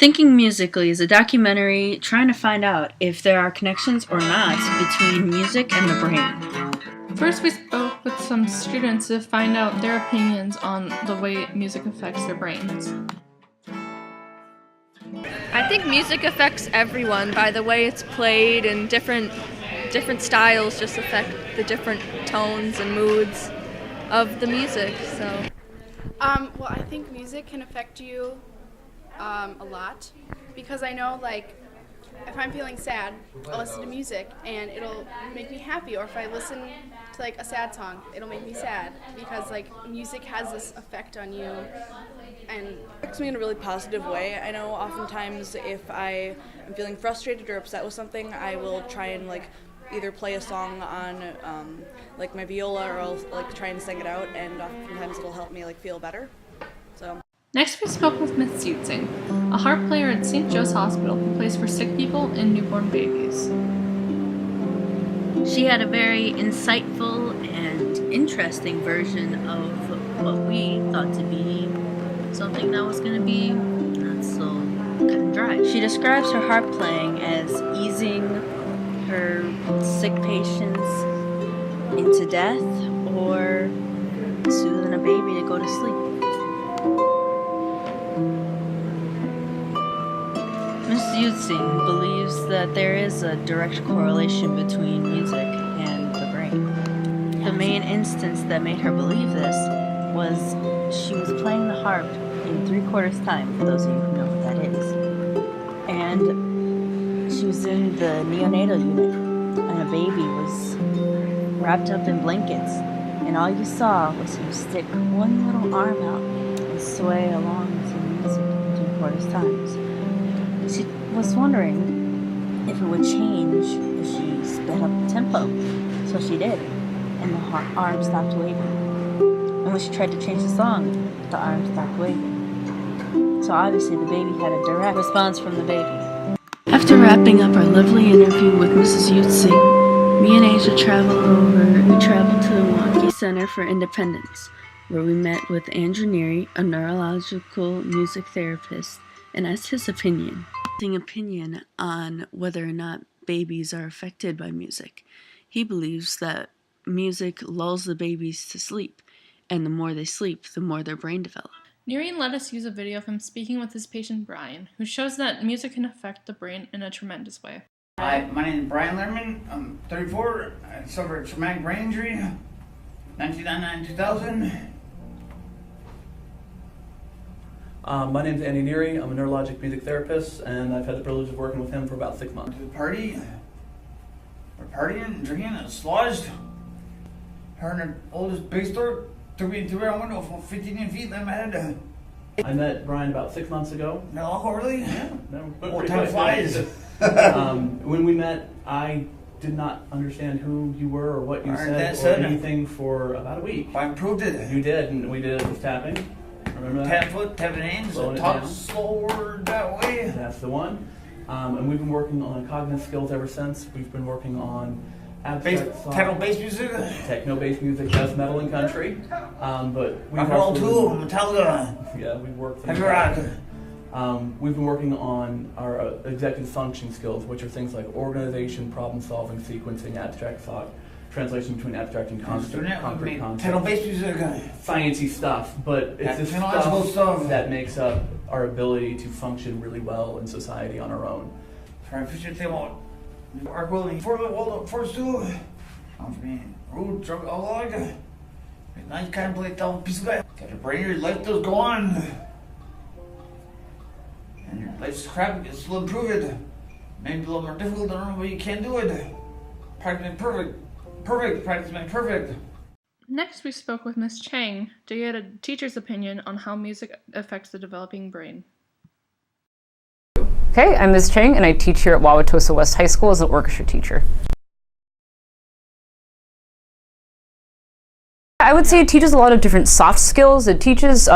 Thinking Musically is a documentary trying to find out if there are connections or not between music and the brain. First, we spoke with some students to find out their opinions on the way music affects their brains. I think music affects everyone by the way it's played, and different styles just affect the different tones and moods of the music. So, well, I think music can affect you a lot, because I know, like, if I'm feeling sad, I'll listen to music and it'll make me happy, or if I listen to like a sad song, it'll make me sad, because like music has this effect on you and affects me in a really positive way. I know oftentimes if I am feeling frustrated or upset with something, I will try and like either play a song on like my viola, or I'll like try and sing it out, and oftentimes it'll help me like feel better. So. Next, we spoke with Miss Yutzing, a harp player at St. Joe's Hospital who plays for sick people and newborn babies. She had a very insightful and interesting version of what we thought to be something that was going to be not so cut and dry. She describes her harp playing as easing her sick patients into death or soothing a baby to go to sleep. Ms. Yutzing believes that there is a direct correlation between music and the brain. The main instance that made her believe this was she was playing the harp in 3/4 time, for those of you who know what that is. And she was in the neonatal unit, and a baby was wrapped up in blankets, and all you saw was him stick one little arm out and sway along to the music in 3/4 times. She was wondering if it would change if she sped up the tempo, so she did, and the arm stopped waving. And when she tried to change the song, the arm stopped waving. So obviously the baby had a direct response from the baby. After wrapping up our lovely interview with Mrs. Yutzing, me and Asia traveled to the Milwaukee Center for Independence, where we met with Andrew Neary, a neurological music therapist, and asked his opinion on whether or not babies are affected by music. He believes that music lulls the babies to sleep, and the more they sleep, the more their brain develops. Neary let us use a video of him speaking with his patient Brian, who shows that music can affect the brain in a tremendous way. Hi, my name is Brian Lerman. I'm 34. I suffered a traumatic brain injury, 1999-2000. My name's Andy Neary. I'm a neurologic music therapist, and I've had the privilege of working with him for about 6 months. To the party. We're partying, drinking, and sludged. Her and her oldest big store took me through our window from 15 feet, and I had I met Brian about 6 months ago. no, really? Yeah, no, Old time flies. When we met, I did not understand who you were or what you said or anything for about a week. I improved it. You did, and we did it with tapping. Remember that? Tap foot, tapping hands, Slowing it talk down. slower that way. That's the one. And we've been working on cognitive skills ever since. We've been working on abstract song, Techno-based music. techno-based music, just metal and country. But we've Rock and roll also too, Metallica. yeah, we've worked. Heavy rock. We've been working on our executive function skills, which are things like organization, problem solving, sequencing, abstract thought, translation between abstract and concrete concepts. Techno-based music. Sciencey stuff, but it's this Technological stuff. that makes up our ability to function really well in society on our own. Trying to figure thing out. Arc welding, force two. I'm being rude, drug, all like that. Nice kind of play down piece of guy. Got your brain, your life does go on. And your life's crap, you still improve it. Maybe a little more difficult, I don't know, but you can't do it. Practice makes perfect. Perfect, practice makes perfect. Next, we spoke with Miss Chang to get a teacher's opinion on how music affects the developing brain. Okay, I'm Ms. Chang, and I teach here at Wauwatosa West High School as an orchestra teacher. I would say it teaches a lot of different soft skills. It teaches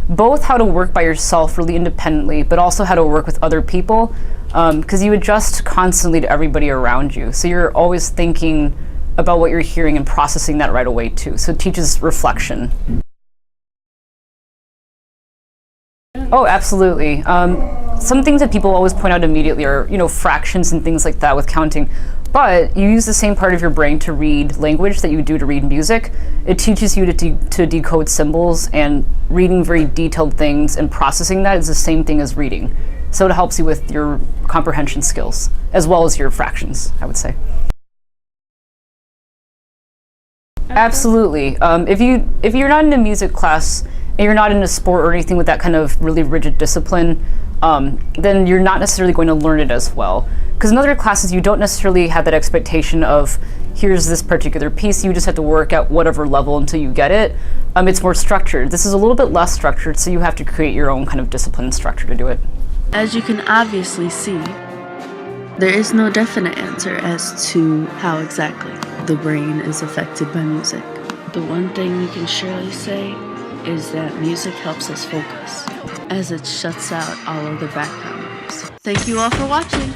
both how to work by yourself really independently, but also how to work with other people, because you adjust constantly to everybody around you. So you're always thinking about what you're hearing and processing that right away too. So it teaches reflection. Oh, absolutely. some things that people always point out immediately are, fractions and things like that with counting. But you use the same part of your brain to read language that you do to read music. It teaches you to decode symbols, and reading very detailed things and processing that is the same thing as reading. So it helps you with your comprehension skills, as well as your fractions, I would say. Absolutely. If you're not in a music class and you're not in a sport or anything with that kind of really rigid discipline, then you're not necessarily going to learn it as well. Because in other classes, you don't necessarily have that expectation of, here's this particular piece, you just have to work at whatever level until you get it. It's more structured. This is a little bit less structured, so you have to create your own kind of discipline and structure to do it. As you can obviously see, there is no definite answer as to how exactly the brain is affected by music. The one thing we can surely say is that music helps us focus, as it shuts out all of the background noise. Thank you all for watching.